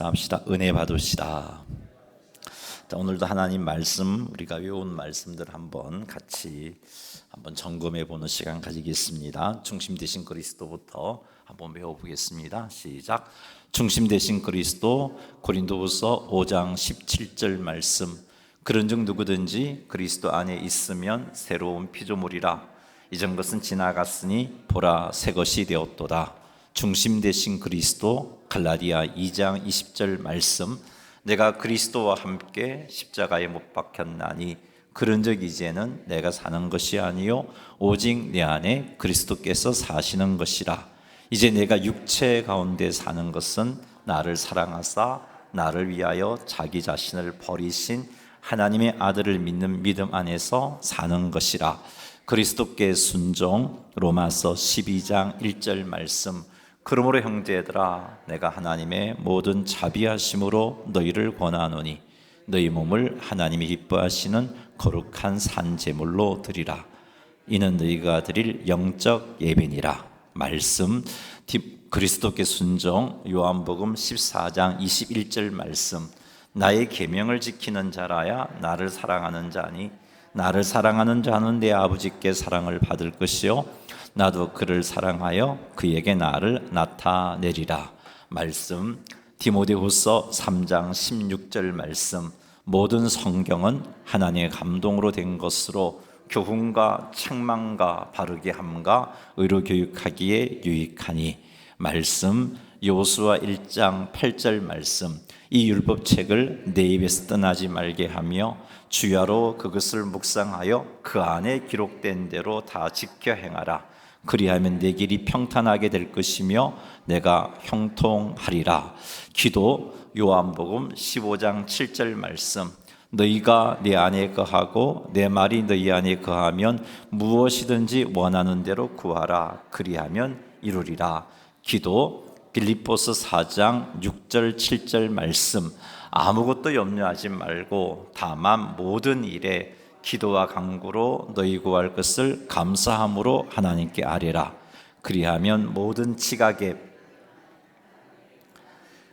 합시다. 은혜 받으시다. 자, 오늘도 하나님 말씀, 우리가 외운 말씀들 한번 같이 점검해 보는 시간 가지겠습니다. 중심 되신 그리스도부터 한번 배워보겠습니다. 시작. 중심 되신 그리스도. 고린도후서 5장 17절 말씀. 그런즉 누구든지 그리스도 안에 있으면 새로운 피조물이라. 이전 것은 지나갔으니 보라 새 것이 되었도다. 중심 되신 그리스도. 갈라디아 2장 20절 말씀. 내가 그리스도와 함께 십자가에 못 박혔나니 그런즉 이제는 내가 사는 것이 아니요 오직 내 안에 그리스도께서 사시는 것이라. 이제 내가 육체 가운데 사는 것은 나를 사랑하사 나를 위하여 자기 자신을 버리신 하나님의 아들을 믿는 믿음 안에서 사는 것이라. 그리스도께 순종. 로마서 12장 1절 말씀. 그러므로 형제들아, 내가 하나님의 모든 자비하심으로 너희를 권하노니 너희 몸을 하나님이 기뻐하시는 거룩한 산 제물로 드리라. 이는 너희가 드릴 영적 예배니라. 말씀. 그리스도께 순종. 요한복음 14장 21절 말씀. 나의 계명을 지키는 자라야 나를 사랑하는 자니 나를 사랑하는 자는 내 아버지께 사랑을 받을 것이요 나도 그를 사랑하여 그에게 나를 나타내리라. 말씀. 디모데후서 3장 16절 말씀. 모든 성경은 하나님의 감동으로 된 것으로 교훈과 책망과 바르게 함과 의로 교육하기에 유익하니. 말씀. 여호수아 1장 8절 말씀. 이 율법책을 내 입에서 떠나지 말게 하며 주야로 그것을 묵상하여 그 안에 기록된 대로 다 지켜 행하라. 그리하면 내 길이 평탄하게 될 것이며 내가 형통하리라. 기도. 요한복음 15장 7절 말씀. 너희가 내 안에 거하고 내 말이 너희 안에 거하면 무엇이든지 원하는 대로 구하라. 그리하면 이루리라. 기도. 빌립보서 4장 6절 7절 말씀. 아무것도 염려하지 말고 다만 모든 일에 기도와 간구로 너희 구할 것을 감사함으로 하나님께 아뢰라. 그리하면 모든 지각에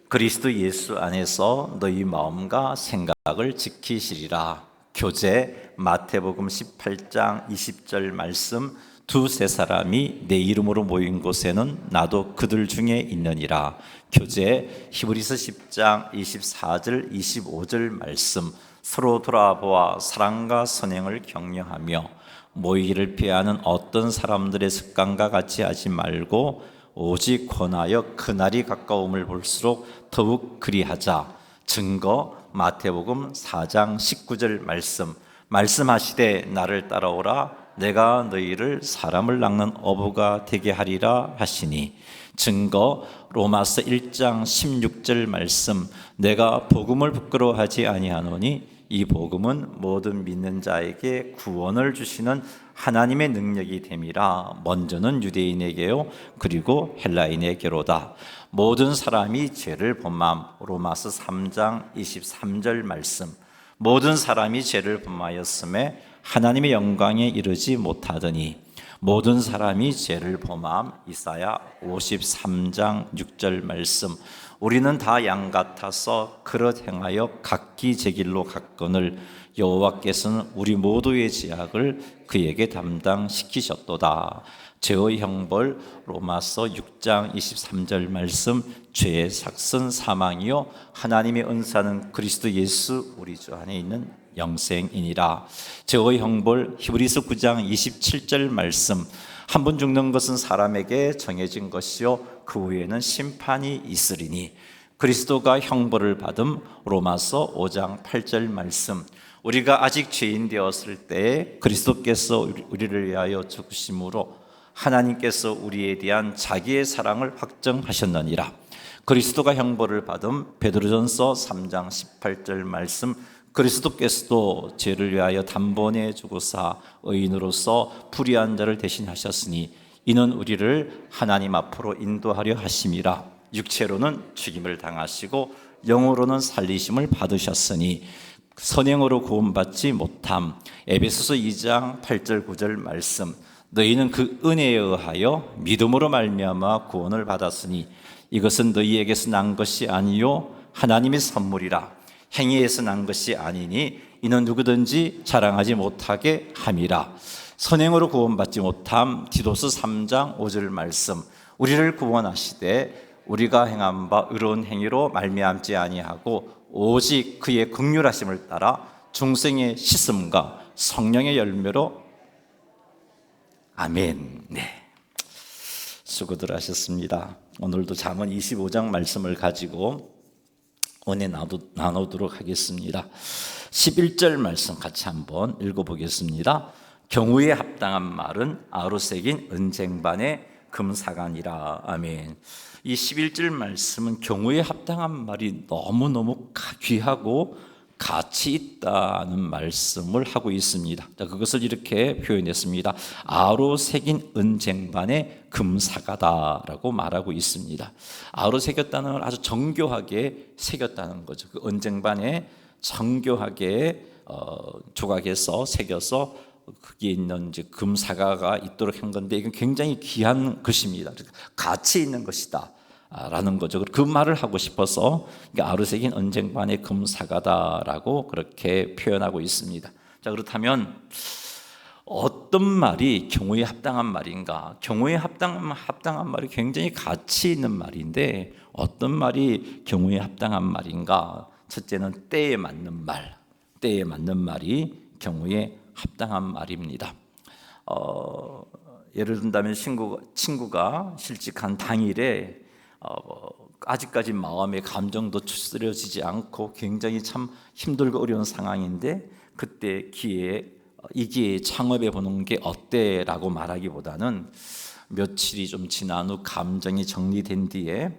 그리스도 예수 안에서 너희 마음과 생각을 지키시리라. 교제. 마태복음 18장 20절 말씀. 두세 사람이 내 이름으로 모인 곳에는 나도 그들 중에 있느니라. 교제. 히브리서 10장 24절 25절 말씀. 서로 돌아보아 사랑과 선행을 격려하며 모이기를 피하는 어떤 사람들의 습관과 같이 하지 말고 오직 권하여 그날이 가까움을 볼수록 더욱 그리하자. 증거. 마태복음 4장 19절 말씀. 말씀하시되 나를 따라오라. 내가 너희를 사람을 낚는 어부가 되게 하리라 하시니. 증거. 로마서 1장 16절 말씀. 내가 복음을 부끄러워하지 아니하노니 이 복음은 모든 믿는 자에게 구원을 주시는 하나님의 능력이 됨이라. 먼저는 유대인에게요 그리고 헬라인에게로다. 모든 사람이 죄를 범함. 로마서 3장 23절 말씀. 모든 사람이 죄를 범하였음에 하나님의 영광에 이르지 못하더니 모든 사람이 죄를 범함. 이사야 53장 6절 말씀. 우리는 다 양 같아서 그릇 행하여 각기 제 길로 갔거늘 여호와께서는 우리 모두의 죄악을 그에게 담당시키셨도다. 죄의 형벌. 로마서 6장 23절 말씀. 죄의 삭은 사망이요 하나님의 은사는 그리스도 예수 우리 주 안에 있는 영생이니라. 죄의 형벌. 히브리서 9장 27절 말씀. 한 번 죽는 것은 사람에게 정해진 것이요 그 후에는 심판이 있으리니. 그리스도가 형벌을 받음. 로마서 5장 8절 말씀. 우리가 아직 죄인 되었을 때에 그리스도께서 우리를 위하여 죽으심으로 하나님께서 우리에 대한 자기의 사랑을 확정하셨느니라. 그리스도가 형벌을 받음. 베드로전서 3장 18절 말씀. 그리스도께서도 죄를 위하여 단번에 죽으사 의인으로서 불의한 자를 대신하셨으니 이는 우리를 하나님 앞으로 인도하려 하심이라. 육체로는 죽임을 당하시고 영으로는 살리심을 받으셨으니 선행으로 구원받지 못함. 에베소서 2장 8절 9절 말씀. 너희는 그 은혜에 의하여 믿음으로 말미암아 구원을 받았으니 이것은 너희에게서 난 것이 아니요 하나님의 선물이라. 행위에서 난 것이 아니니 이는 누구든지 자랑하지 못하게 함이라. 선행으로 구원받지 못함. 디도스 3장 5절 말씀. 우리를 구원하시되 우리가 행한 바 의로운 행위로 말미암지 아니하고 오직 그의 긍휼하심을 따라 중생의 씻음과 성령의 열매로. 아멘. 네, 수고들 하셨습니다. 오늘도 잠언 25장 말씀을 가지고 은혜 나누도록 하겠습니다. 11절 말씀 같이 한번 읽어보겠습니다. 경우에 합당한 말은 아우로 새긴 은쟁반의 금사간이라. 아멘. 이 11절 말씀은 경우에 합당한 말이 너무너무 귀하고 가치 있다는 말씀을 하고 있습니다. 그것을 이렇게 표현했습니다. 아우로 새긴 은쟁반의 금사가다라고 말하고 있습니다. 아우로 새겼다는 걸 아주 정교하게 새겼다는 거죠. 그 은쟁반에 정교하게 조각해서 새겨서 거기에 있는 이제 금사가가 있도록 한 건데, 이건 굉장히 귀한 것입니다. 가치 있는 것이다 라는 거죠. 그 말을 하고 싶어서 아우로새긴 은쟁반의 금사가다라고 그렇게 표현하고 있습니다. 자, 그렇다면 어떤 말이 경우에 합당한 말인가? 경우에 합당한 말이 굉장히 가치 있는 말인데, 어떤 말이 경우에 합당한 말인가? 첫째는 때에 맞는 말, 때에 맞는 말이 경우에 합당한 말입니다. 예를 든다면 친구가 실직한 당일에 아직까지 마음의 감정도 추스려지지 않고 굉장히 참 힘들고 어려운 상황인데, 그때 이 기회에 창업해 보는 게 어때? 라고 말하기보다는 며칠이 좀 지난 후 감정이 정리된 뒤에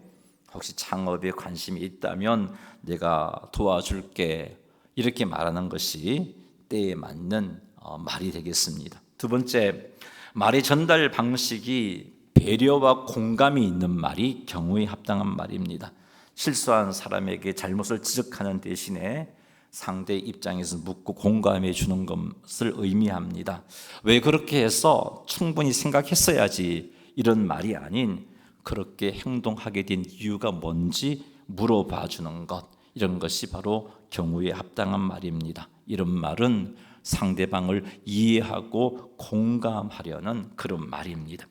혹시 창업에 관심이 있다면 내가 도와줄게, 이렇게 말하는 것이 때에 맞는 말이 되겠습니다. 두 번째, 말의 전달 방식이 배려와 공감이 있는 말이 경우에 합당한 말입니다. 실수한 사람에게 잘못을 지적하는 대신에 상대 입장에서 묻고 공감해 주는 것을 의미합니다. 왜 그렇게 해서 충분히 생각했어야지, 이런 말이 아닌 그렇게 행동하게 된 이유가 뭔지 물어봐 주는 것, 이런 것이 바로 경우에 합당한 말입니다. 이런 말은 상대방을 이해하고 공감하려는 그런 말입니다.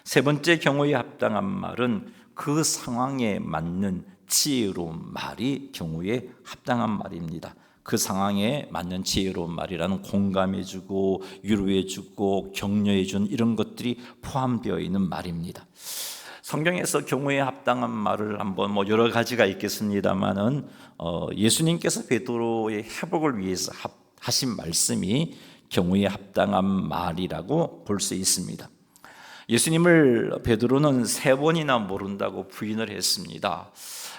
세 번째 경우에 합당한 말은 그 상황에 맞는 지혜로운 말이 경우에 합당한 말입니다. 그 상황에 맞는 지혜로운 말이라는 공감해주고 위로해주고 격려해주는 이런 것들이 포함되어 있는 말입니다. 성경에서 경우에 합당한 말을 한번 여러 가지가 있겠습니다만은 예수님께서 베드로의 회복을 위해서 하신 말씀이 경우에 합당한 말이라고 볼 수 있습니다. 예수님을 베드로는 3번이나 모른다고 부인을 했습니다.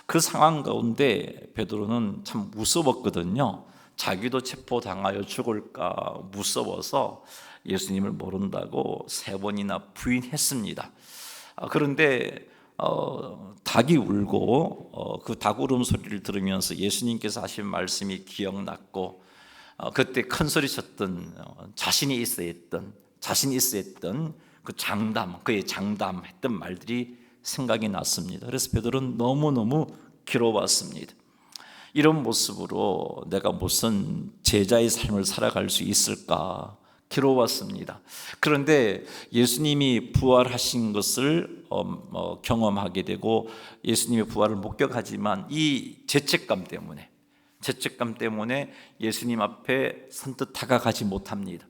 그 상황 가운데 베드로는 참 무서웠거든요. 자기도 체포당하여 죽을까 무서워서 예수님을 모른다고 3번이나 부인했습니다. 그런데 닭이 울고 그 닭 울음소리를 들으면서 예수님께서 하신 말씀이 기억났고, 그때 큰 소리 쳤던 자신이 있어야 했던 그 그의 장담했던 말들이 생각이 났습니다. 그래서 베드로는 너무너무 괴로웠습니다. 이런 모습으로 내가 무슨 제자의 삶을 살아갈 수 있을까 괴로웠습니다. 그런데 예수님이 부활하신 것을 경험하게 되고 예수님의 부활을 목격하지만 이 죄책감 때문에 예수님 앞에 선뜻 다가가지 못합니다.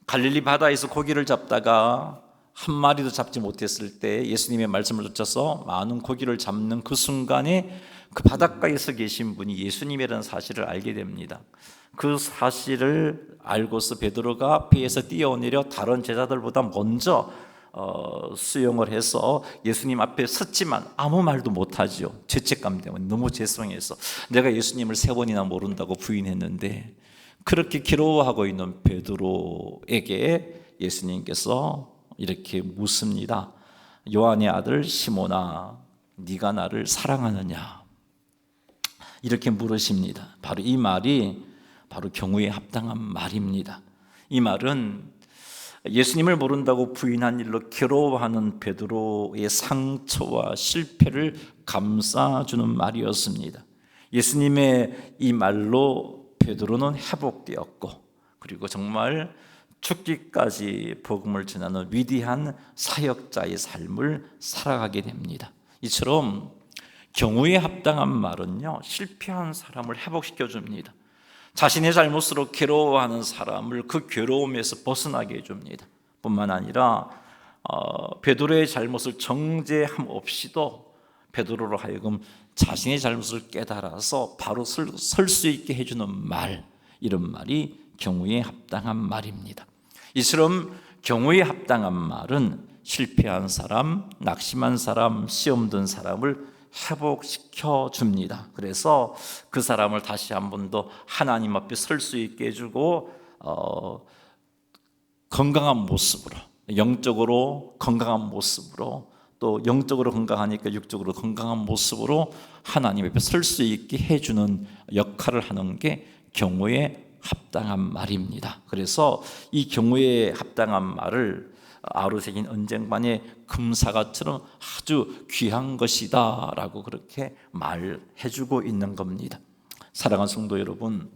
갈릴리 바다에서 고기를 잡다가 한 마리도 잡지 못했을 때 예수님의 말씀을 쫓아서 많은 고기를 잡는 그 순간에 그 바닷가에서 계신 분이 예수님이라는 사실을 알게 됩니다. 그 사실을 알고서 베드로가 배에서 뛰어내려 다른 제자들보다 먼저 수영을 해서 예수님 앞에 섰지만 아무 말도 못하죠. 죄책감 때문에 너무 죄송해서 내가 예수님을 3번이나 모른다고 부인했는데, 그렇게 괴로워하고 있는 베드로에게 예수님께서 이렇게 묻습니다. 요한의 아들 시몬아, 네가 나를 사랑하느냐? 이렇게 물으십니다. 바로 이 말이 바로 경우에 합당한 말입니다. 이 말은 예수님을 모른다고 부인한 일로 괴로워하는 베드로의 상처와 실패를 감싸주는 말이었습니다. 예수님의 이 말로 베드로는 회복되었고, 그리고 정말 죽기까지 복음을 전하는 위대한 사역자의 삶을 살아가게 됩니다. 이처럼 경우에 합당한 말은요, 실패한 사람을 회복시켜 줍니다. 자신의 잘못으로 괴로워하는 사람을 그 괴로움에서 벗어나게 해줍니다. 뿐만 아니라 베드로의 잘못을 정죄함 없이도 베드로로 하여금 자신의 잘못을 깨달아서 바로 설 수 있게 해주는 말, 이런 말이 경우에 합당한 말입니다. 이처럼 경우에 합당한 말은 실패한 사람, 낙심한 사람, 시험 든 사람을 회복시켜 줍니다. 그래서 그 사람을 다시 한 번 더 하나님 앞에 설 수 있게 해주고 건강한 모습으로, 영적으로 건강한 모습으로, 또 영적으로 건강하니까 육적으로 건강한 모습으로 하나님 앞에 설 수 있게 해주는 역할을 하는 게 경우에 합당한 말입니다. 그래서 이 경우에 합당한 말을 아우르세긴 언쟁반의 금사과처럼 아주 귀한 것이다 라고 그렇게 말해주고 있는 겁니다. 사랑하는 성도 여러분,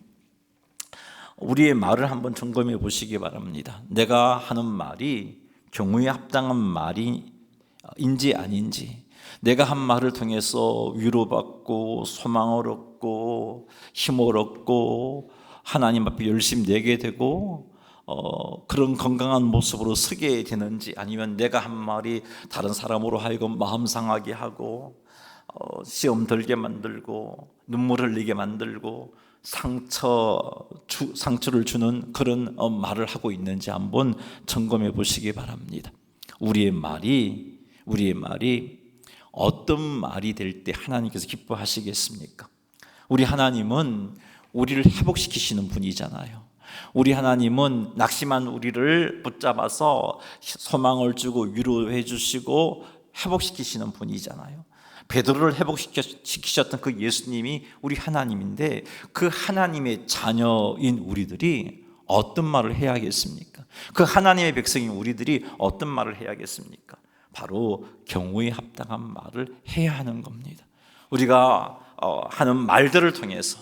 우리의 말을 한번 점검해 보시기 바랍니다. 내가 하는 말이 경우에 합당한 말인지 아닌지, 내가 한 말을 통해서 위로받고 소망을 얻고 힘을 얻고 하나님 앞에 열심히 내게 되고 그런 건강한 모습으로 서게 되는지, 아니면 내가 한 말이 다른 사람으로 하여금 마음 상하게 하고 시험 들게 만들고 눈물 흘리게 만들고 상처를 주는 그런 말을 하고 있는지 한번 점검해 보시기 바랍니다. 우리의 말이 어떤 말이 될 때 하나님께서 기뻐하시겠습니까? 우리 하나님은 우리를 회복시키시는 분이잖아요. 우리 하나님은 낙심한 우리를 붙잡아서 소망을 주고 위로해 주시고 회복시키시는 분이잖아요. 베드로를 회복시키셨던 그 예수님이 우리 하나님인데, 그 하나님의 자녀인 우리들이 어떤 말을 해야겠습니까? 그 하나님의 백성인 우리들이 어떤 말을 해야겠습니까? 바로 경우에 합당한 말을 해야 하는 겁니다. 우리가 하는 말들을 통해서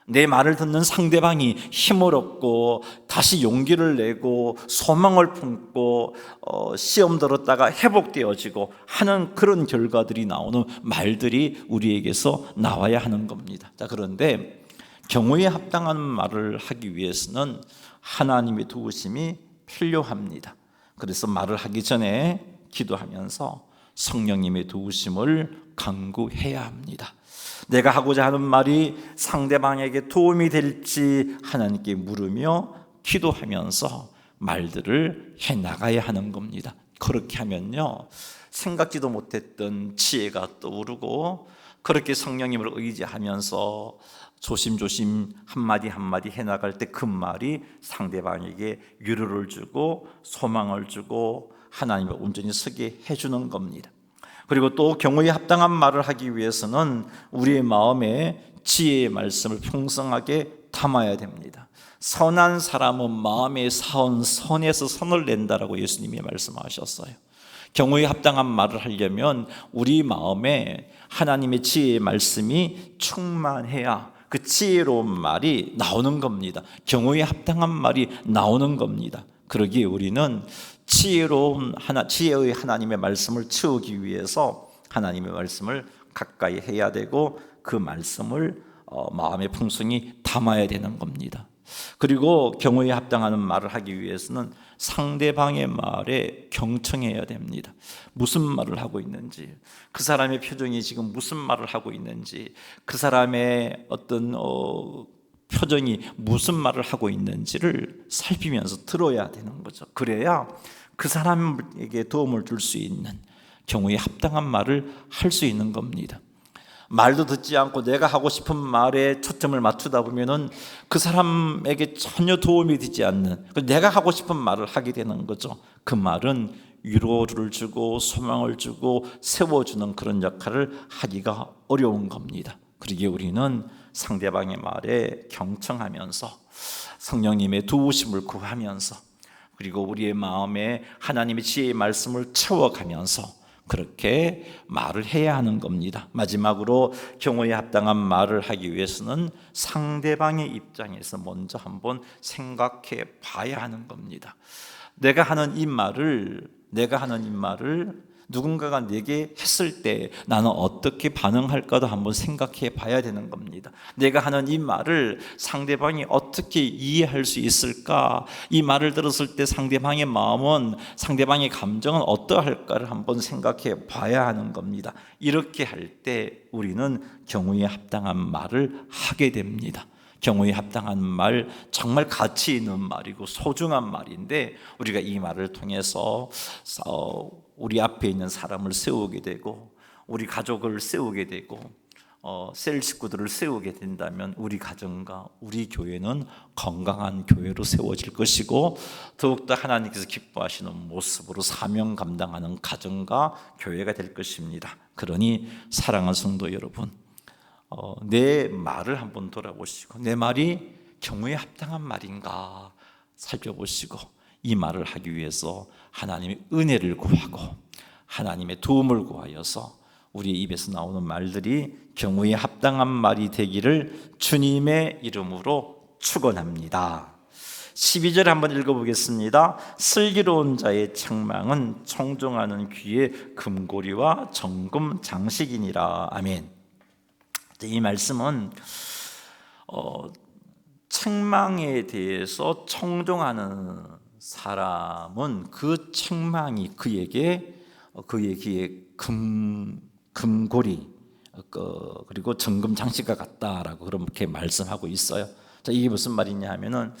내 말을 듣는 상대방이 힘을 얻고 다시 용기를 내고 소망을 품고 시험 들었다가 회복되어지고 하는 그런 결과들이 나오는 말들이 우리에게서 나와야 하는 겁니다. 자, 그런데 경우에 합당한 말을 하기 위해서는 하나님의 도우심이 필요합니다. 그래서 말을 하기 전에 기도하면서 성령님의 도우심을 간구해야 합니다. 내가 하고자 하는 말이 상대방에게 도움이 될지 하나님께 물으며 기도하면서 말들을 해나가야 하는 겁니다. 그렇게 하면요, 생각지도 못했던 지혜가 떠오르고, 그렇게 성령님을 의지하면서 조심조심 한마디 한마디 해나갈 때 그 말이 상대방에게 위로를 주고 소망을 주고 하나님을 온전히 서게 해주는 겁니다. 그리고 또 경우에 합당한 말을 하기 위해서는 우리의 마음에 지혜의 말씀을 풍성하게 담아야 됩니다. 선한 사람은 마음에 사온 선에서 선을 낸다라고 예수님이 말씀하셨어요. 경우에 합당한 말을 하려면 우리 마음에 하나님의 지혜의 말씀이 충만해야 그 지혜로운 말이 나오는 겁니다. 경우에 합당한 말이 나오는 겁니다. 그러기에 우리는 지혜의 하나님의 말씀을 채우기 위해서 하나님의 말씀을 가까이 해야 되고, 그 말씀을 마음의 풍성히 담아야 되는 겁니다. 그리고 경우에 합당한 말을 하기 위해서는 상대방의 말에 경청해야 됩니다. 무슨 말을 하고 있는지, 그 사람의 표정이 지금 무슨 말을 하고 있는지, 그 사람의 어떤 표정이 무슨 말을 하고 있는지를 살피면서 들어야 되는 거죠. 그래야 그 사람에게 도움을 줄 수 있는 경우에 합당한 말을 할 수 있는 겁니다. 말도 듣지 않고 내가 하고 싶은 말에 초점을 맞추다 보면은 그 사람에게 전혀 도움이 되지 않는, 내가 하고 싶은 말을 하게 되는 거죠. 그 말은 위로를 주고 소망을 주고 세워주는 그런 역할을 하기가 어려운 겁니다. 그러기에 우리는 상대방의 말에 경청하면서 성령님의 도우심을 구하면서 그리고 우리의 마음에 하나님의 지혜의 말씀을 채워가면서 그렇게 말을 해야 하는 겁니다. 마지막으로 경우에 합당한 말을 하기 위해서는 상대방의 입장에서 먼저 한번 생각해 봐야 하는 겁니다. 내가 하는 이 말을 누군가가 내게 했을 때 나는 어떻게 반응할까도 한번 생각해 봐야 되는 겁니다. 내가 하는 이 말을 상대방이 어떻게 이해할 수 있을까? 이 말을 들었을 때 상대방의 마음은, 상대방의 감정은 어떠할까를 한번 생각해 봐야 하는 겁니다. 이렇게 할 때 우리는 경우에 합당한 말을 하게 됩니다. 경우에 합당한 말, 정말 가치 있는 말이고 소중한 말인데 우리가 이 말을 통해서 우리 앞에 있는 사람을 세우게 되고 우리 가족을 세우게 되고 셀 식구들을 세우게 된다면 우리 가정과 우리 교회는 건강한 교회로 세워질 것이고 더욱더 하나님께서 기뻐하시는 모습으로 사명 감당하는 가정과 교회가 될 것입니다. 그러니 사랑하는 성도 여러분, 내 말을 한번 돌아보시고 내 말이 경우에 합당한 말인가 살펴보시고 이 말을 하기 위해서 하나님의 은혜를 구하고 하나님의 도움을 구하여서 우리의 입에서 나오는 말들이 경우에 합당한 말이 되기를 주님의 이름으로 축원합니다. 12절 한번 읽어보겠습니다. 슬기로운 자의 책망은 청종하는 귀의 금고리와 정금 장식이니라. 아멘. 이 말씀은 책망에 대해서 청종하는 사람은 그 책망이 그에게 금고리 그리고 정금 장식과 같다라고 그렇게 말씀하고 있어요. 자, 이게 무슨 말이냐 하면은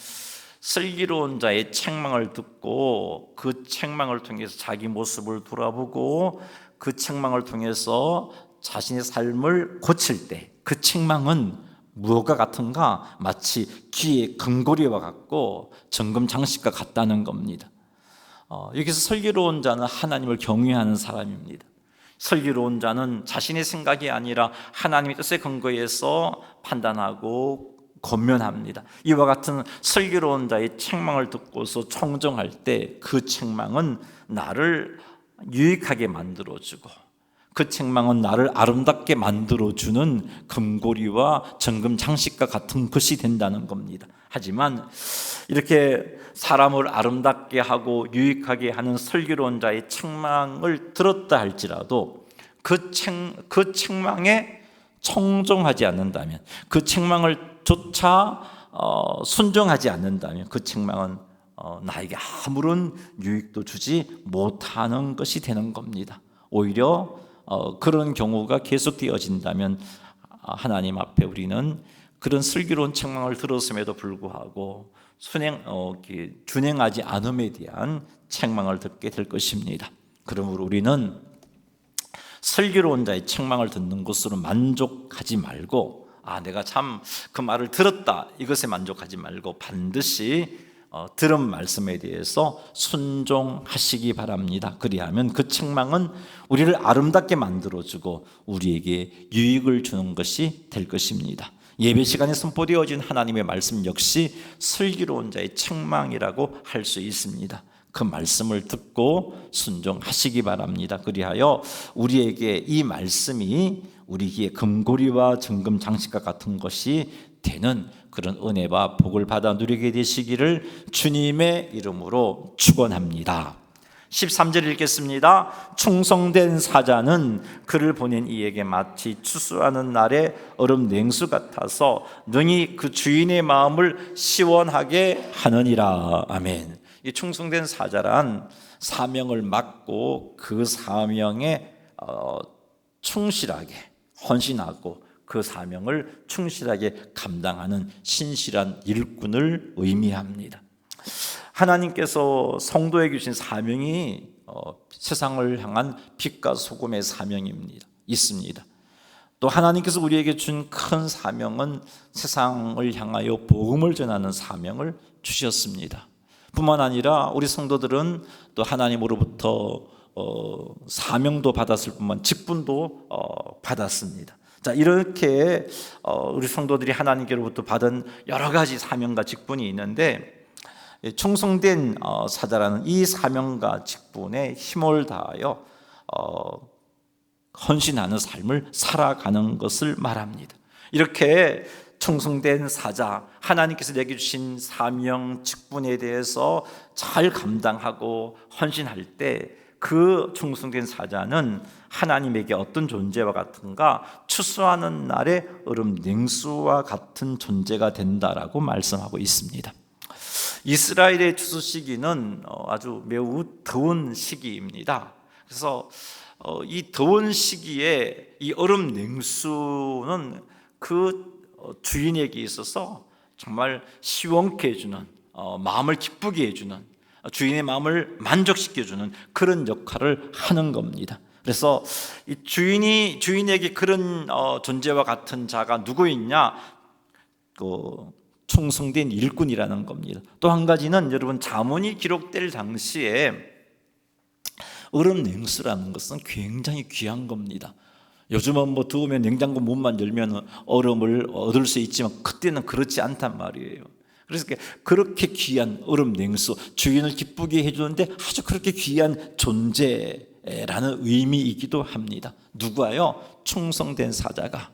슬기로운 자의 책망을 듣고 그 책망을 통해서 자기 모습을 돌아보고 그 책망을 통해서 자신의 삶을 고칠 때 그 책망은 무엇과 같은가? 마치 귀의 금고리와 같고 정금 장식과 같다는 겁니다. 여기서 슬기로운 자는 하나님을 경외하는 사람입니다. 슬기로운 자는 자신의 생각이 아니라 하나님의 뜻에 근거해서 판단하고 권면합니다. 이와 같은 슬기로운 자의 책망을 듣고서 청정할 때 그 책망은 나를 유익하게 만들어주고 그 책망은 나를 아름답게 만들어주는 금고리와 정금 장식과 같은 것이 된다는 겁니다. 하지만 이렇게 사람을 아름답게 하고 유익하게 하는 슬기로운 자의 책망을 들었다 할지라도 그 책망에 청종하지 않는다면, 그 책망을 조차 순종하지 않는다면 그 책망은 나에게 아무런 유익도 주지 못하는 것이 되는 겁니다. 오히려 그런 경우가 계속되어진다면 하나님 앞에 우리는 그런 슬기로운 책망을 들었음에도 불구하고 준행하지 않음에 대한 책망을 듣게 될 것입니다. 그러므로 우리는 슬기로운 자의 책망을 듣는 것으로 만족하지 말고 내가 참 그 말을 들었다 이것에 만족하지 말고 반드시 들은 말씀에 대해서 순종하시기 바랍니다. 그리하면 그 책망은 우리를 아름답게 만들어주고 우리에게 유익을 주는 것이 될 것입니다. 예배 시간에 선포되어진 하나님의 말씀 역시 슬기로운 자의 책망이라고 할 수 있습니다. 그 말씀을 듣고 순종하시기 바랍니다. 그리하여 우리에게 이 말씀이 우리에게 금고리와 정금 장식과 같은 것이 되는 그런 은혜와 복을 받아 누리게 되시기를 주님의 이름으로 축원합니다. 13절 읽겠습니다. 충성된 사자는 그를 보낸 이에게 마치 추수하는 날의 얼음 냉수 같아서 능히 그 주인의 마음을 시원하게 하느니라. 아멘. 이 충성된 사자란 사명을 맡고 그 사명에 충실하게 헌신하고 그 사명을 충실하게 감당하는 신실한 일꾼을 의미합니다. 하나님께서 성도에게 주신 사명이 세상을 향한 빛과 소금의 사명입니다. 있습니다. 또 하나님께서 우리에게 준 큰 사명은 세상을 향하여 복음을 전하는 사명을 주셨습니다. 뿐만 아니라 우리 성도들은 또 하나님으로부터 사명도 받았을 뿐만 직분도 받았습니다. 자, 이렇게 우리 성도들이 하나님께로부터 받은 여러 가지 사명과 직분이 있는데 충성된 사자라는 이 사명과 직분에 힘을 다하여 헌신하는 삶을 살아가는 것을 말합니다. 이렇게 충성된 사자, 하나님께서 내게 주신 사명, 직분에 대해서 잘 감당하고 헌신할 때 그 충성된 사자는 하나님에게 어떤 존재와 같은가? 추수하는 날의 얼음 냉수와 같은 존재가 된다라고 말씀하고 있습니다. 이스라엘의 추수 시기는 아주 매우 더운 시기입니다. 그래서 이 더운 시기에 이 얼음 냉수는 그 주인에게 있어서 정말 시원케 해주는, 마음을 기쁘게 해주는, 주인의 마음을 만족시켜주는 그런 역할을 하는 겁니다. 그래서 이 주인에게 그런 존재와 같은 자가 누구 있냐? 충성된 일꾼이라는 겁니다. 또 한 가지는 여러분, 잠언이 기록될 당시에 얼음 냉수라는 것은 굉장히 귀한 겁니다. 요즘은 뭐 더우면 냉장고 문만 열면 얼음을 얻을 수 있지만 그때는 그렇지 않단 말이에요. 그래서 그렇게 귀한 얼음 냉수, 주인을 기쁘게 해주는데 아주 그렇게 귀한 존재라는 의미이기도 합니다. 누구예요? 충성된 사자가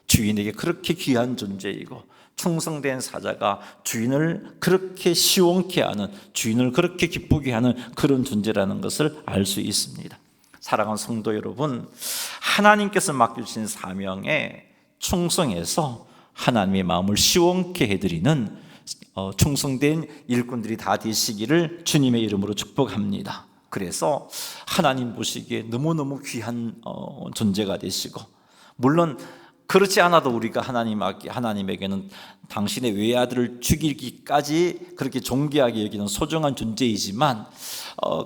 주인에게 그렇게 귀한 존재이고, 충성된 사자가 주인을 그렇게 시원케 하는, 주인을 그렇게 기쁘게 하는 그런 존재라는 것을 알 수 있습니다. 사랑하는 성도 여러분, 하나님께서 맡겨주신 사명에 충성해서 하나님의 마음을 시원케 해드리는 충성된 일꾼들이 다 되시기를 주님의 이름으로 축복합니다. 그래서 하나님 보시기에 너무너무 귀한 존재가 되시고, 물론 그렇지 않아도 우리가 하나님에게는 당신의 외아들을 죽이기까지 그렇게 존귀하게 여기는 소중한 존재이지만,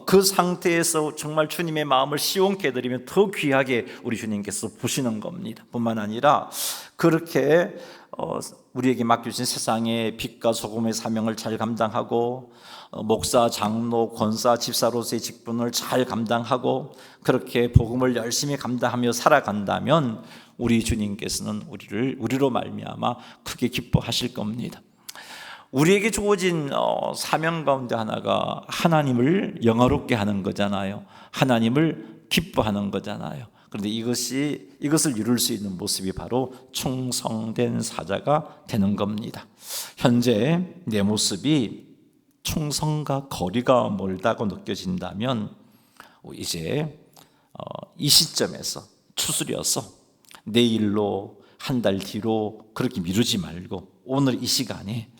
그 상태에서 정말 주님의 마음을 시원케 해드리면 더 귀하게 우리 주님께서 보시는 겁니다. 뿐만 아니라 그렇게 우리에게 맡겨주신 세상의 빛과 소금의 사명을 잘 감당하고, 목사, 장로, 권사, 집사로서의 직분을 잘 감당하고, 그렇게 복음을 열심히 감당하며 살아간다면 우리 주님께서는 우리로 말미암아 크게 기뻐하실 겁니다. 우리에게 주어진 사명 가운데 하나가 하나님을 영화롭게 하는 거잖아요. 하나님을 기뻐하는 거잖아요. 그런데 이것을 이룰 수 있는 모습이 바로 충성된 사자가 되는 겁니다. 현재 내 모습이 충성과 거리가 멀다고 느껴진다면 이제 이 시점에서 추스려서 내일로, 한 달 뒤로 그렇게 미루지 말고 오늘 이 시간에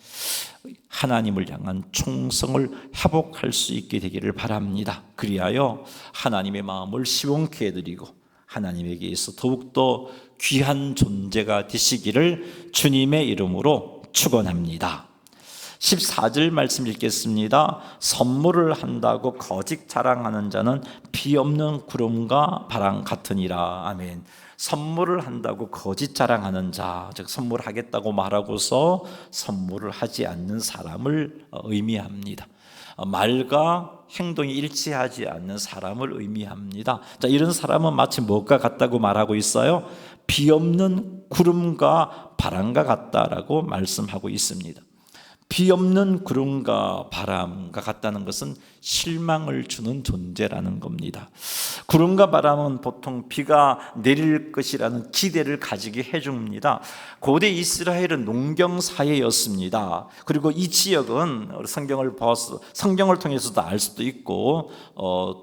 하나님을 향한 충성을 회복할 수 있게 되기를 바랍니다. 그리하여 하나님의 마음을 시원케 해드리고 하나님에게 있어 더욱더 귀한 존재가 되시기를 주님의 이름으로 축원합니다. 14절 말씀 읽겠습니다. 선물을 한다고 거짓 자랑하는 자는 비 없는 구름과 바람 같으니라. 아멘. 선물을 한다고 거짓 자랑하는 자, 즉 선물하겠다고 말하고서 선물을 하지 않는 사람을 의미합니다. 말과 행동이 일치하지 않는 사람을 의미합니다. 자, 이런 사람은 마치 무엇과 같다고 말하고 있어요? 비 없는 구름과 바람과 같다라고 말씀하고 있습니다. 비 없는 구름과 바람과 같다는 것은 실망을 주는 존재라는 겁니다. 구름과 바람은 보통 비가 내릴 것이라는 기대를 가지게 해줍니다. 고대 이스라엘은 농경 사회였습니다. 그리고 이 지역은 성경을 통해서도 알 수도 있고,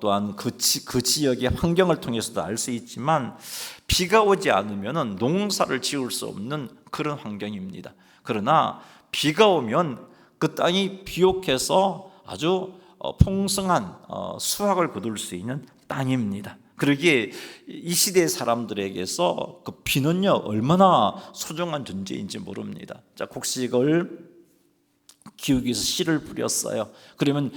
또한 그 지역의 환경을 통해서도 알 수 있지만, 비가 오지 않으면 농사를 지을 수 없는 그런 환경입니다. 그러나 비가 오면 그 땅이 비옥해서 아주 풍성한 수확을 거둘 수 있는 땅입니다. 그러기에 이 시대 사람들에게서 그 비는요 얼마나 소중한 존재인지 모릅니다. 자, 곡식을 기우기 위해서 씨를 뿌렸어요. 그러면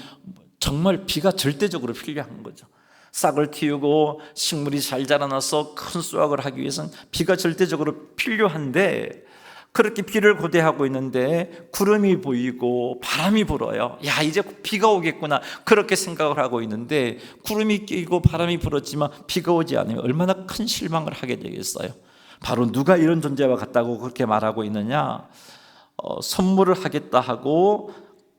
정말 비가 절대적으로 필요한 거죠. 싹을 틔우고 식물이 잘 자라나서 큰 수확을 하기 위해서는 비가 절대적으로 필요한데, 그렇게 비를 고대하고 있는데 구름이 보이고 바람이 불어요. 야, 이제 비가 오겠구나, 그렇게 생각을 하고 있는데 구름이 끼고 바람이 불었지만 비가 오지 않으면 얼마나 큰 실망을 하게 되겠어요. 바로 누가 이런 존재와 같다고 그렇게 말하고 있느냐? 선물을 하겠다 하고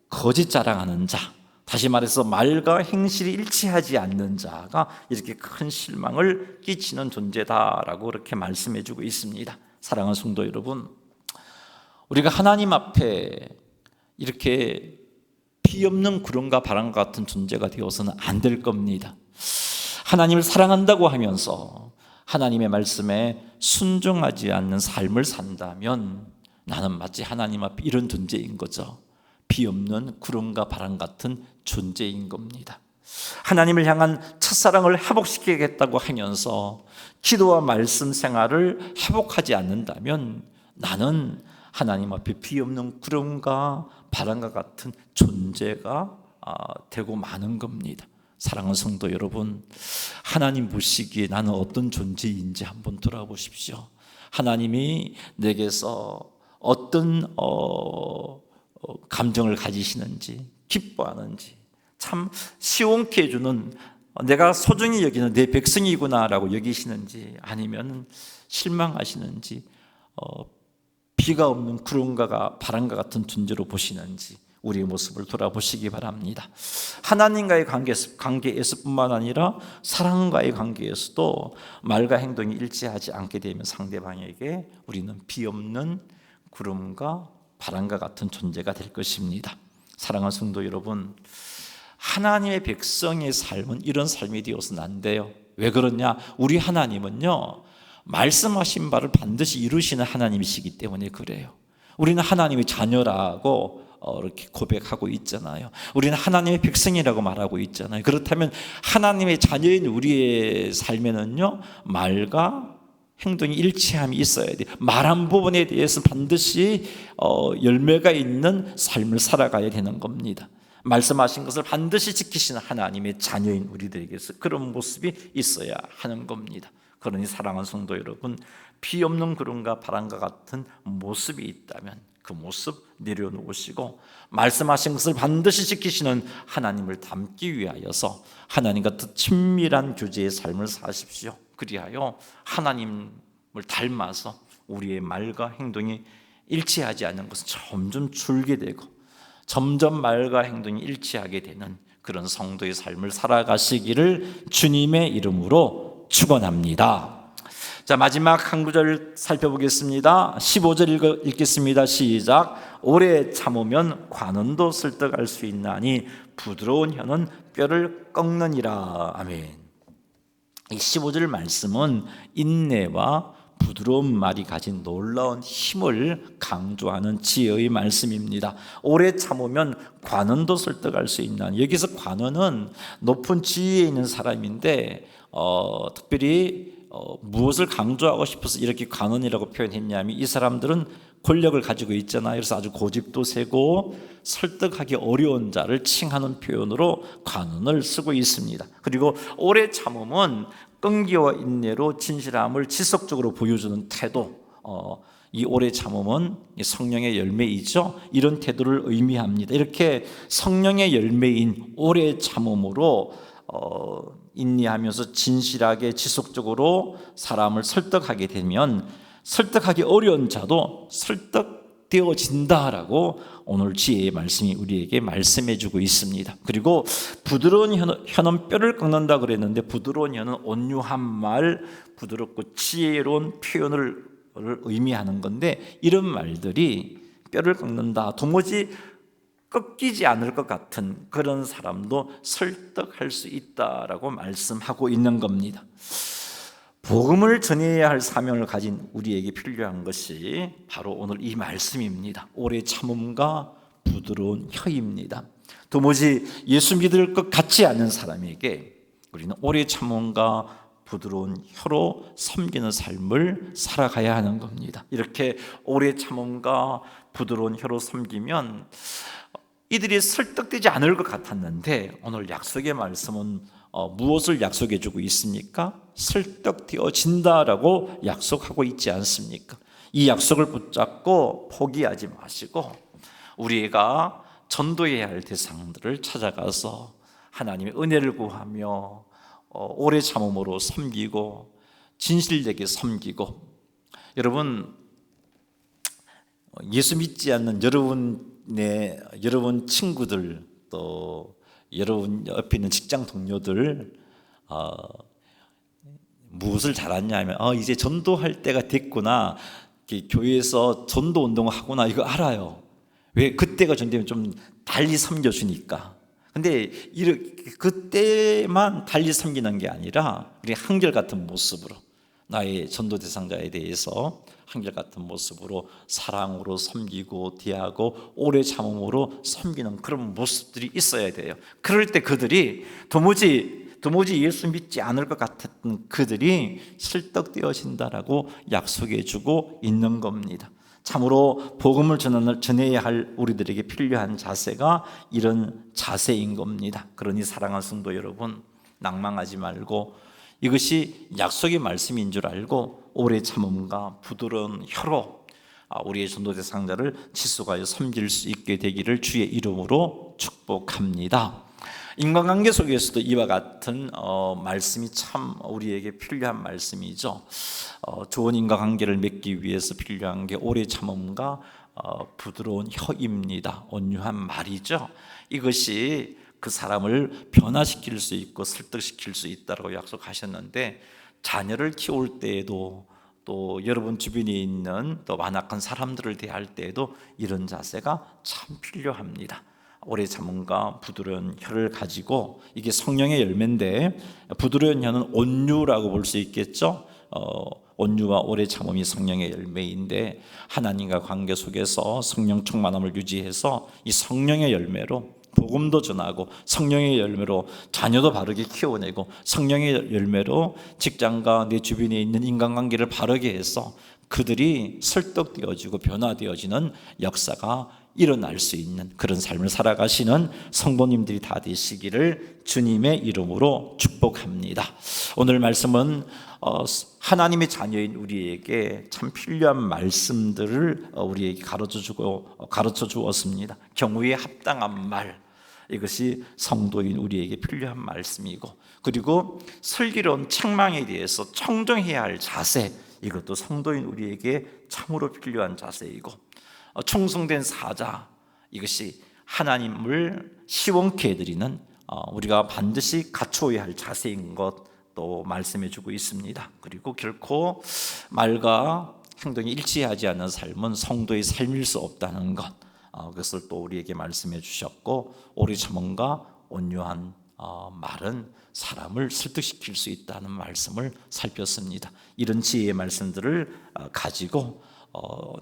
거짓 자랑하는 자, 다시 말해서 말과 행실이 일치하지 않는 자가 이렇게 큰 실망을 끼치는 존재다라고 그렇게 말씀해 주고 있습니다. 사랑하는 성도 여러분, 우리가 하나님 앞에 이렇게 피 없는 구름과 바람과 같은 존재가 되어서는 안 될 겁니다. 하나님을 사랑한다고 하면서 하나님의 말씀에 순종하지 않는 삶을 산다면 나는 마치 하나님 앞에 이런 존재인 거죠. 피 없는 구름과 바람 같은 존재인 겁니다. 하나님을 향한 첫사랑을 회복시키겠다고 하면서 기도와 말씀 생활을 회복하지 않는다면 나는 하나님 앞에 피 없는 구름과 바람과 같은 존재가 되고 마는 겁니다. 사랑하는 성도 여러분, 하나님 보시기에 나는 어떤 존재인지 한번 돌아보십시오. 하나님이 내게서 어떤 감정을 가지시는지, 기뻐하는지, 참 시원케 해주는, 내가 소중히 여기는 내 백성이구나라고 여기시는지, 아니면 실망하시는지, 비가 없는 구름과 바람과 같은 존재로 보시는지 우리의 모습을 돌아보시기 바랍니다. 하나님과의 관계에서뿐만 아니라 사랑과의 관계에서도 말과 행동이 일치하지 않게 되면 상대방에게 우리는 비 없는 구름과 바람과 같은 존재가 될 것입니다. 사랑하는 성도 여러분, 하나님의 백성의 삶은 이런 삶이 되어서는 안 돼요. 왜 그러냐? 우리 하나님은요, 말씀하신 바를 반드시 이루시는 하나님이시기 때문에 그래요. 우리는 하나님의 자녀라고 이렇게 고백하고 있잖아요. 우리는 하나님의 백성이라고 말하고 있잖아요. 그렇다면 하나님의 자녀인 우리의 삶에는요, 말과 행동이 일치함이 있어야 돼요. 말한 부분에 대해서 반드시 열매가 있는 삶을 살아가야 되는 겁니다. 말씀하신 것을 반드시 지키시는 하나님의 자녀인 우리들에게서 그런 모습이 있어야 하는 겁니다. 그러니 사랑하는 성도 여러분, 피 없는 구름과 바람과 같은 모습이 있다면 그 모습 내려놓으시고 말씀하신 것을 반드시 지키시는 하나님을 닮기 위하여서 하나님과 더 친밀한 교제의 삶을 사십시오. 그리하여 하나님을 닮아서 우리의 말과 행동이 일치하지 않는 것은 점점 줄게 되고 점점 말과 행동이 일치하게 되는 그런 성도의 삶을 살아가시기를 주님의 이름으로 축원합니다. 자, 마지막 한 구절 살펴보겠습니다. 15절 읽겠습니다. 시작. 오래 참으면 관원도 설득할 수 있나니 부드러운 혀는 뼈를 꺾느니라. 아멘. 이 15절 말씀은 인내와 부드러운 말이 가진 놀라운 힘을 강조하는 지혜의 말씀입니다. 오래 참으면 관원도 설득할 수 있나니, 여기서 관원은 높은 지위에 있는 사람인데 특별히 무엇을 강조하고 싶어서 이렇게 관원이라고 표현했냐면, 이 사람들은 권력을 가지고 있잖아요. 그래서 아주 고집도 세고 설득하기 어려운 자를 칭하는 표현으로 관원을 쓰고 있습니다. 그리고 오래 참음은 끈기와 인내로 진실함을 지속적으로 보여주는 태도, 이 오래 참음은 성령의 열매이죠. 이런 태도를 의미합니다. 이렇게 성령의 열매인 오래 참음으로 인내하면서 진실하게 지속적으로 사람을 설득하게 되면 설득하기 어려운 자도 설득되어진다라고 오늘 지혜의 말씀이 우리에게 말씀해주고 있습니다. 그리고 부드러운 혀는 뼈를 꺾는다 그랬는데, 부드러운 혀는 온유한 말, 부드럽고 지혜로운 표현을 의미하는 건데, 이런 말들이 뼈를 꺾는다, 도무지 꺾이지 않을 것 같은 그런 사람도 설득할 수 있다라고 말씀하고 있는 겁니다. 복음을 전해야 할 사명을 가진 우리에게 필요한 것이 바로 오늘 이 말씀입니다. 오래 참음과 부드러운 혀입니다. 도무지 예수 믿을 것 같지 않은 사람에게 우리는 오래 참음과 부드러운 혀로 섬기는 삶을 살아가야 하는 겁니다. 이렇게 오래 참음과 부드러운 혀로 섬기면 이들이 설득되지 않을 것 같았는데, 오늘 약속의 말씀은 무엇을 약속해 주고 있습니까? 설득되어진다라고 약속하고 있지 않습니까? 이 약속을 붙잡고 포기하지 마시고 우리가 전도해야 할 대상들을 찾아가서 하나님의 은혜를 구하며 오래 참음으로 섬기고 진실되게 섬기고, 여러분, 예수 믿지 않는 여러분 여러분 친구들 또 여러분 옆에 있는 직장 동료들 무엇을 잘하냐 하면 이제 전도할 때가 됐구나, 교회에서 전도 운동을 하구나, 이거 알아요. 왜? 그때가 전되면 좀 달리 섬겨주니까. 근데 그때만 달리 섬기는 게 아니라 우리 한결같은 모습으로 나의 전도 대상자에 대해서 한결같은 모습으로 사랑으로 섬기고 대하고 오래 참음으로 섬기는 그런 모습들이 있어야 돼요. 그럴 때 그들이 도무지 예수 믿지 않을 것 같았던 그들이 설득되어진다라고 약속해 주고 있는 겁니다. 참으로 복음을 전해야 할 우리들에게 필요한 자세가 이런 자세인 겁니다. 그러니 사랑하는 성도 여러분, 낭망하지 말고 이것이 약속의 말씀인 줄 알고 오래 참음과 부드러운 혀로 우리의 전도 대상자를 지속하여 섬길 수 있게 되기를 주의 이름으로 축복합니다. 인간관계 속에서도 이와 같은 말씀이 참 우리에게 필요한 말씀이죠. 좋은 인간관계를 맺기 위해서 필요한 게 오래 참음과 부드러운 혀입니다. 온유한 말이죠. 이것이 그 사람을 변화시킬 수 있고 설득시킬 수 있다고 약속하셨는데, 자녀를 키울 때에도 또 여러분 주변에 있는 또 완악한 사람들을 대할 때에도 이런 자세가 참 필요합니다. 오래 참음과 부드러운 혀를 가지고, 이게 성령의 열매인데 부드러운 혀는 온유라고 볼 수 있겠죠. 온유와 오래 참음이 성령의 열매인데, 하나님과 관계 속에서 성령 충만함을 유지해서 이 성령의 열매로 복음도 전하고, 성령의 열매로 자녀도 바르게 키워내고, 성령의 열매로 직장과 내 주변에 있는 인간관계를 바르게 해서 그들이 설득되어지고 변화되어지는 역사가 일어날 수 있는 그런 삶을 살아가시는 성도님들이 다 되시기를 주님의 이름으로 축복합니다. 오늘 말씀은 하나님의 자녀인 우리에게 참 필요한 말씀들을 우리에게 가르쳐 주었습니다. 경우에 합당한 말, 이것이 성도인 우리에게 필요한 말씀이고, 그리고 슬기로운 책망에 대해서 청정해야 할 자세, 이것도 성도인 우리에게 참으로 필요한 자세이고, 충성된 사자, 이것이 하나님을 시원케 해드리는 우리가 반드시 갖추어야 할 자세인 것도 말씀해 주고 있습니다. 그리고 결코 말과 행동이 일치하지 않는 삶은 성도의 삶일 수 없다는 것, 그것을 또 우리에게 말씀해 주셨고, 오래 참음과 온유한 말은 사람을 설득시킬 수 있다는 말씀을 살폈습니다. 이런 지혜의 말씀들을 가지고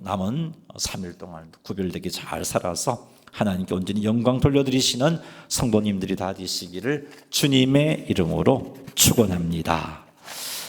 남은 3일 동안 구별되게 잘 살아서 하나님께 온전히 영광 돌려드리시는 성도님들이 다 되시기를 주님의 이름으로 축원합니다.